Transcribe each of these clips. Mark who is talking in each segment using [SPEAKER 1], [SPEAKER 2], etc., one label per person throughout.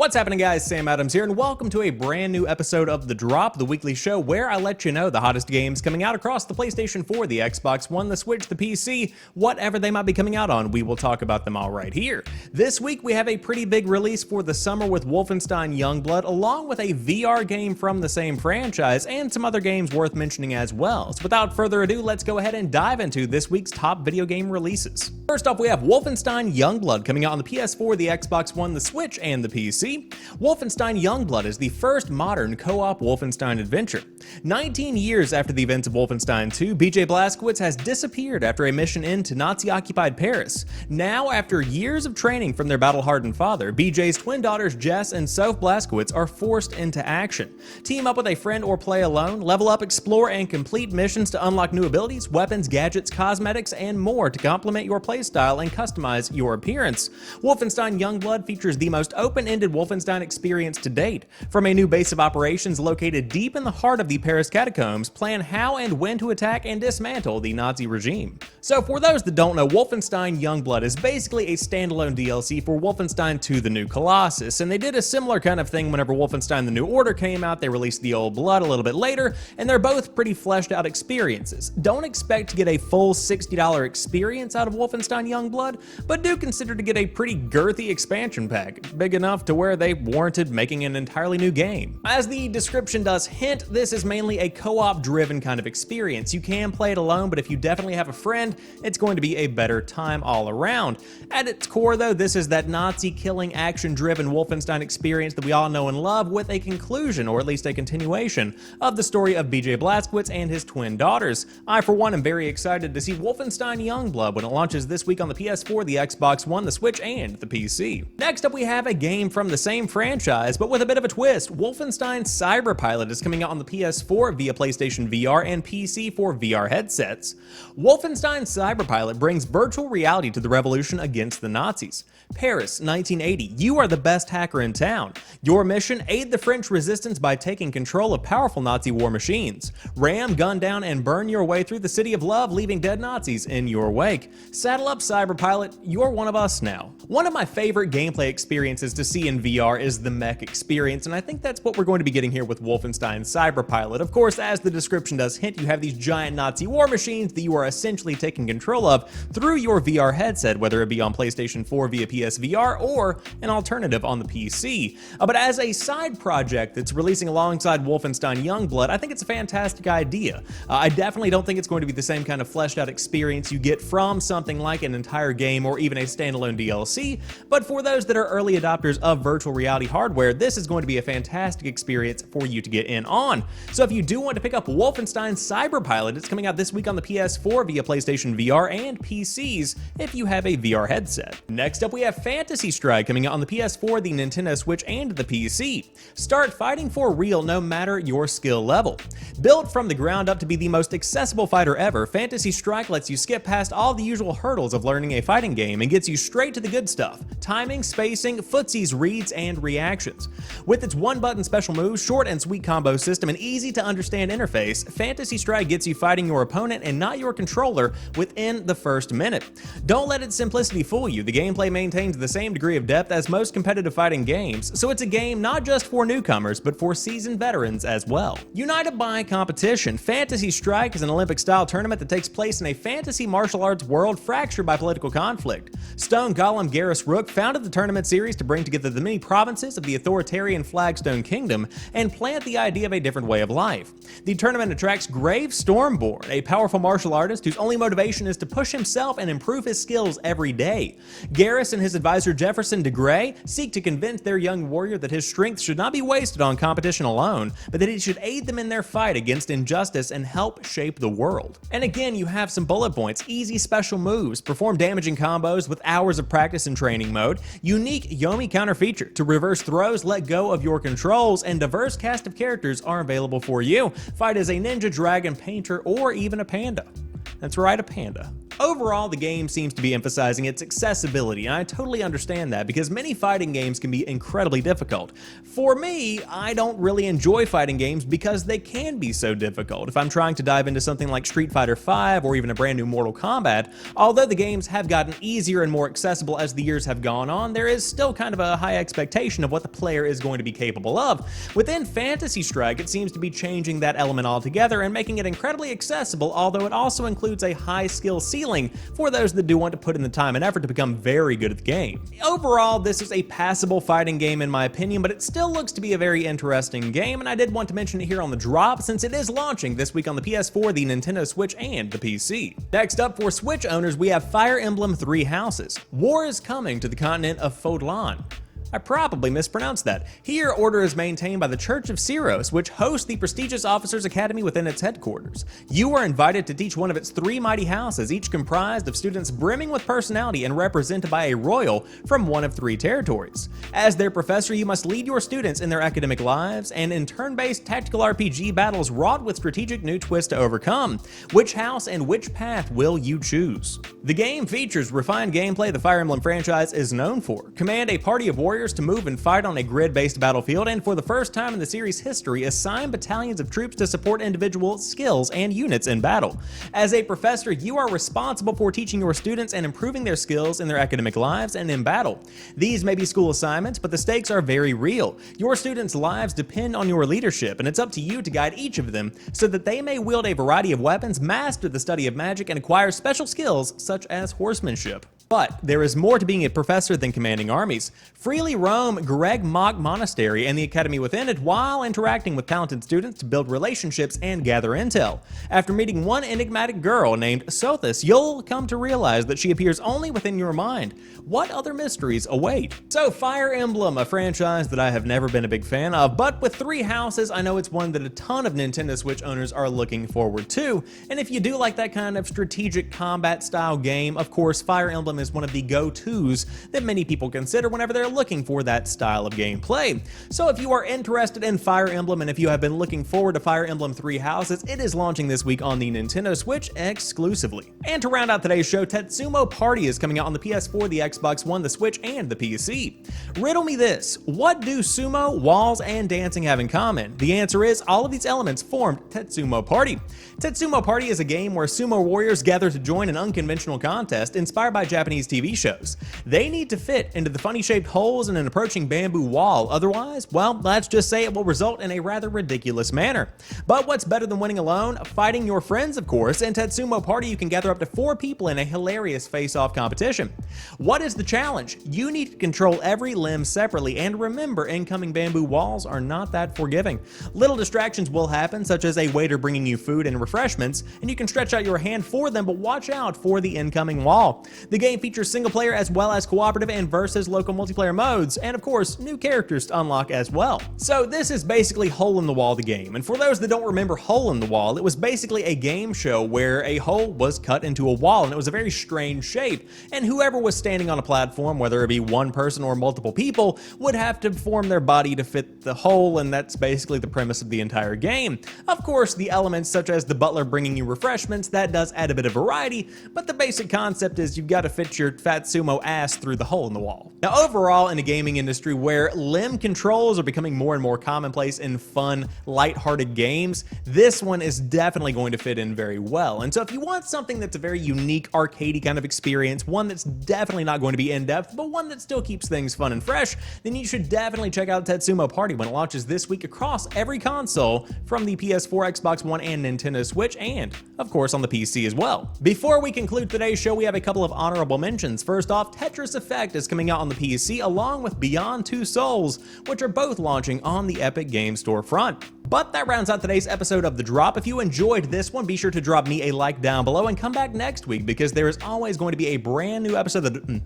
[SPEAKER 1] What's happening, guys? Sam Adams here, and welcome to a brand new episode of The Drop, the weekly show where I let you know the hottest games coming out across the PlayStation 4, the Xbox One, the Switch, the PC, whatever they might be coming out on. We will talk about them all right here. This week, we have a pretty big release for the summer with Wolfenstein Youngblood, along with a VR game from the same franchise, and some other games worth mentioning as well. So without further ado, let's go ahead and dive into this week's top video game releases. First off, we have Wolfenstein Youngblood coming out on the PS4, the Xbox One, the Switch, and the PC. Wolfenstein Youngblood is the first modern co-op Wolfenstein adventure. 19 years after the events of Wolfenstein 2, BJ Blaskowitz has disappeared after a mission into Nazi-occupied Paris. Now, after years of training from their battle-hardened father, BJ's twin daughters Jess and Soph Blaskowitz are forced into action. Team up with a friend or play alone, level up, explore, and complete missions to unlock new abilities, weapons, gadgets, cosmetics, and more to complement your playstyle and customize your appearance. Wolfenstein Youngblood features the most open-ended Wolfenstein experience to date. From a new base of operations located deep in the heart of the Paris catacombs, plan how and when to attack and dismantle the Nazi regime. So for those that don't know, Wolfenstein Youngblood is basically a standalone DLC for Wolfenstein 2: The New Colossus, and they did a similar kind of thing whenever Wolfenstein: The New Order came out. They released The Old Blood a little bit later, and they're both pretty fleshed out experiences. Don't expect to get a full $60 experience out of Wolfenstein Youngblood, but do consider to get a pretty girthy expansion pack, big enough to where they warranted making an entirely new game. As the description does hint, this is mainly a co-op driven kind of experience. You can play it alone, but if you definitely have a friend, it's going to be a better time all around. At its core though, this is that Nazi killing action driven Wolfenstein experience that we all know and love, with a conclusion, or at least a continuation, of the story of BJ Blaskowitz and his twin daughters. I for one am very excited to see Wolfenstein Youngblood when it launches this week on the PS4, the Xbox One, the Switch, and the PC. Next up, we have a game from the same franchise, but with a bit of a twist. Wolfenstein Cyberpilot is coming out on the PS4 via PlayStation VR and PC for VR headsets. Wolfenstein Cyberpilot brings virtual reality to the revolution against the Nazis. Paris, 1980. You are the best hacker in town. Your mission: aid the French resistance by taking control of powerful Nazi war machines. Ram, gun down, and burn your way through the city of love, leaving dead Nazis in your wake. Saddle up, Cyberpilot. You're one of us now. One of my favorite gameplay experiences to see in VR is the mech experience, and I think that's what we're going to be getting here with Wolfenstein Cyberpilot. Of course, as the description does hint, you have these giant Nazi war machines that you are essentially taking control of through your VR headset, whether it be on PlayStation 4 via PSVR or an alternative on the PC. But as a side project that's releasing alongside Wolfenstein Youngblood, I think it's a fantastic idea. I definitely don't think it's going to be the same kind of fleshed out experience you get from something like an entire game or even a standalone DLC, but for those that are early adopters of virtual reality hardware, this is going to be a fantastic experience for you to get in on. So if you do want to pick up Wolfenstein Cyberpilot, it's coming out this week on the PS4 via PlayStation VR and PCs if you have a VR headset. Next up, we have Fantasy Strike coming out on the PS4, the Nintendo Switch, and the PC. Start fighting for real no matter your skill level. Built from the ground up to be the most accessible fighter ever, Fantasy Strike lets you skip past all the usual hurdles of learning a fighting game and gets you straight to the good stuff: timing, spacing, footsies, reads, and reactions. With its one-button special moves, short and sweet combo system, and easy-to-understand interface, Fantasy Strike gets you fighting your opponent and not your controller within the first minute. Don't let its simplicity fool you. The gameplay maintains the same degree of depth as most competitive fighting games, so it's a game not just for newcomers, but for seasoned veterans as well. United by competition, Fantasy Strike is an Olympic-style tournament that takes place in a fantasy martial arts world fractured by political conflict. Stone Golem Garrus Rook founded the tournament series to bring together the many provinces of the authoritarian Flagstone Kingdom and plant the idea of a different way of life. The tournament attracts Grave Stormborn, a powerful martial artist whose only motivation is to push himself and improve his skills every day. Garrus and his advisor Jefferson de Grey seek to convince their young warrior that his strength should not be wasted on competition alone, but that he should aid them in their fight against injustice and help shape the world. And again, you have some bullet points, easy special moves, perform damaging combos with hours of practice in training mode, unique Yomi counter feature to reverse throws, let go of your controls, and diverse cast of characters are available for you. Fight as a ninja, dragon, painter, or even a panda. That's right, a panda. Overall, the game seems to be emphasizing its accessibility, and I totally understand that because many fighting games can be incredibly difficult. For me, I don't really enjoy fighting games because they can be so difficult. If I'm trying to dive into something like Street Fighter V or even a brand new Mortal Kombat, although the games have gotten easier and more accessible as the years have gone on, there is still kind of a high expectation of what the player is going to be capable of. Within Phantasy Strike, it seems to be changing that element altogether and making it incredibly accessible, although it also includes a high skill ceiling for those that do want to put in the time and effort to become very good at the game. Overall, this is a passable fighting game in my opinion, but it still looks to be a very interesting game, and I did want to mention it here on the drop since it is launching this week on the PS4, the Nintendo Switch, and the PC. Next up, for Switch owners, we have Fire Emblem Three Houses. War is coming to the continent of Fodlan. I probably mispronounced that. Here, order is maintained by the Church of Syros, which hosts the prestigious Officers Academy within its headquarters. You are invited to teach one of its three mighty houses, each comprised of students brimming with personality and represented by a royal from one of three territories. As their professor, you must lead your students in their academic lives and in turn-based tactical RPG battles wrought with strategic new twists to overcome. Which house and which path will you choose? The game features refined gameplay the Fire Emblem franchise is known for. Command a party of warriors to move and fight on a grid-based battlefield, and for the first time in the series' history, assign battalions of troops to support individual skills and units in battle. As a professor, you are responsible for teaching your students and improving their skills in their academic lives and in battle. These may be school assignments, but the stakes are very real. Your students' lives depend on your leadership, and it's up to you to guide each of them so that they may wield a variety of weapons, master the study of magic, and acquire special skills such as horsemanship. But there is more to being a professor than commanding armies. Freely roam Greg Mock Monastery and the academy within it while interacting with talented students to build relationships and gather intel. After meeting one enigmatic girl named Sothis, you'll come to realize that she appears only within your mind. What other mysteries await? So Fire Emblem, a franchise that I have never been a big fan of, but with three houses, I know it's one that a ton of Nintendo Switch owners are looking forward to. And if you do like that kind of strategic combat style game, of course, Fire Emblem is one of the go-tos that many people consider whenever they're looking for that style of gameplay. So if you are interested in Fire Emblem and if you have been looking forward to Fire Emblem Three Houses, it is launching this week on the Nintendo Switch exclusively. And to round out today's show, Sumo Party is coming out on the PS4, the Xbox One, the Switch, and the PC. Riddle me this: what do sumo, walls, and dancing have in common? The answer is all of these elements formed Sumo Party. Sumo Party is a game where sumo warriors gather to join an unconventional contest inspired by Japanese TV shows. They need to fit into the funny-shaped holes in an approaching bamboo wall, otherwise, well, let's just say it will result in a rather ridiculous manner. But what's better than winning alone? Fighting your friends, of course. In Sumo Party, you can gather up to 4 people in a hilarious face-off competition. What is the challenge? You need to control every limb separately, and remember, incoming bamboo walls are not that forgiving. Little distractions will happen, such as a waiter bringing you food and refreshments, and you can stretch out your hand for them, but watch out for the incoming wall. The game features single player as well as cooperative and versus local multiplayer modes, and of course, new characters to unlock as well. So this is basically Hole in the Wall the game, and for those that don't remember Hole in the Wall, it was basically a game show where a hole was cut into a wall, and it was a very strange shape, and whoever was standing on a platform, whether it be one person or multiple people, would have to form their body to fit the hole, and that's basically the premise of the entire game. Of course, the elements such as the butler bringing you refreshments, that does add a bit of variety, but the basic concept is you've got to fit your fat sumo ass through the hole in the wall. Now overall, in a gaming industry where limb controls are becoming more and more commonplace in fun, lighthearted games, this one is definitely going to fit in very well. And so if you want something that's a very unique, arcadey kind of experience, one that's definitely not going to be in-depth, but one that still keeps things fun and fresh, then you should definitely check out Sumo Party when it launches this week across every console from the PS4, Xbox One, and Nintendo Switch, and of course on the PC as well. Before we conclude today's show, we have a couple of honorable mentions. First off, Tetris Effect is coming out on the PC along with Beyond Two Souls, which are both launching on the Epic Games storefront. But that rounds out today's episode of The Drop. If you enjoyed this one, be sure to drop me a like down below and come back next week because there is always going to be a brand new episode of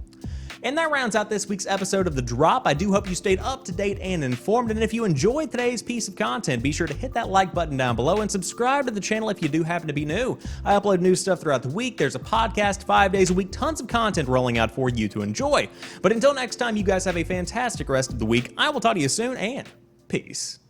[SPEAKER 1] And that rounds out this week's episode of The Drop. I do hope you stayed up to date and informed, and if you enjoyed today's piece of content, be sure to hit that like button down below and subscribe to the channel if you do happen to be new. I upload new stuff throughout the week. There's a podcast 5 days a week, tons of content rolling out for you to enjoy. But until next time, you guys have a fantastic rest of the week. I will talk to you soon, and peace.